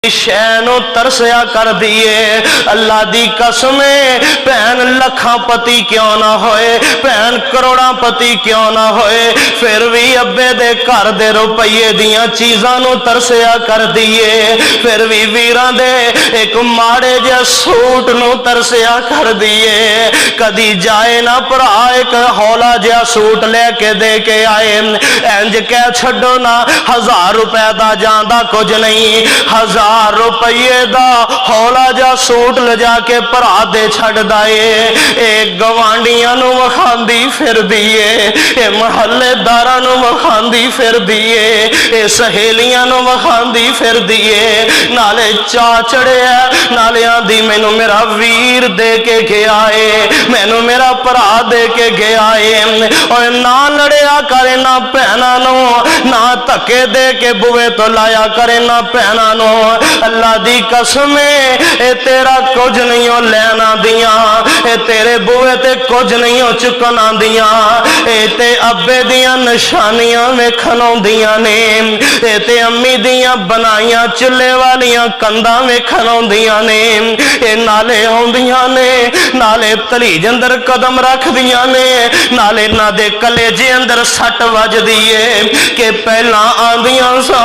शैनो तरसया कर दिए। अल्लाह दी कसम भैन लखां पति क्यों ना होए, भैन करोड़ां पति क्यों ना होए, फिर भी अब्बे दे घर दे रुपये दियां चीज़ां नूं तरसया कर दिए। फिर भी वीरां दे एक माड़े जे सूट नूं तरसया कर दिए। कदी जाए ना भरा एक हौला जिहा सूट लेके दे के आए, इंज कह छड्डो ना 1000 रुपए दा जांदा कुछ नहीं, 1000 रुपये दा हौला जा सूट लजा के भरा दे छड्डदा ए गवांडियां नूं वखांदी फिरदी ए महल्लेदारां नूं वखांदी फिरदी ए सहेलियां नूं वखांदी फिरदी ए। नाले चा चढ़िया, नाले आंदी मैनू मेरा वीर दे के गया है, मैनू मेरा भरा दे के गया है। और ना लड़िया करे ना भैनां नूं, ना धक्के दे के बुए तो लाया करे ना भैनां नूं। अल्लाह दी कसम ए तेरा कुछ नहीं हो लैना दिया, ए तेरे बुए ते कुछ नहीं हो चुकना दिया, ए ते अब्बे दियां निशानियां वेखण आउंदियां ने, ए ते अम्मी दियां बनाइयां चुल्ले वालियां कंधां वेखण आउंदियां ने, ए नाले आउंदियां ने, नाले तलीज अंदर कदम रखदियां ने, नाले ना दे कलेजे अंदर सट वजदी है कि पहला आंदियां सा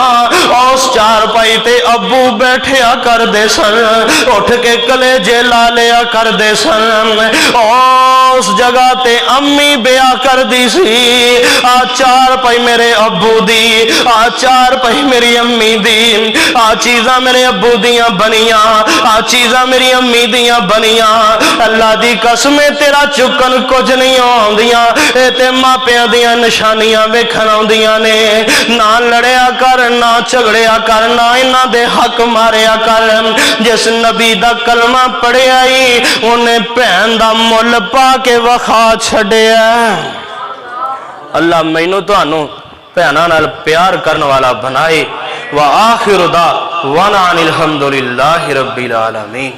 उस चारपाई ते अब्बू बैठया करदे सन, उठ के कलेजे ला लिया करदे सन। उस जगह ते अम्मी ब्याह कर दी सी, आ चारपाई मेरे अब्बू दी, आ चारपाई मेरी अम्मी दी, आ चीज़ां मेरे अब्बू दियां बनियां, आ चीज़ां मेरी अम्मी दियां बनियां। अल्लाह दी कसम तेरा चुकन कुछ नहीं आउंदियां, ए ते मापियां दियां निशानियां वेखण आउंदियां ने। ना लड़िया कर, ना झगड़िया कर, ना इन्हां दे हक मारिया कर। जिस नबी दा कलमा पढ़िया उन्हें भैन दा मुल पा के वखा छड्डिया। अल्लाह मैनू तुहानू भैनां नाल प्यार करने वाला बनाए। व आखिर दावाना अनिल हम्दुलिल्लाहि रब्बिल आलमीन।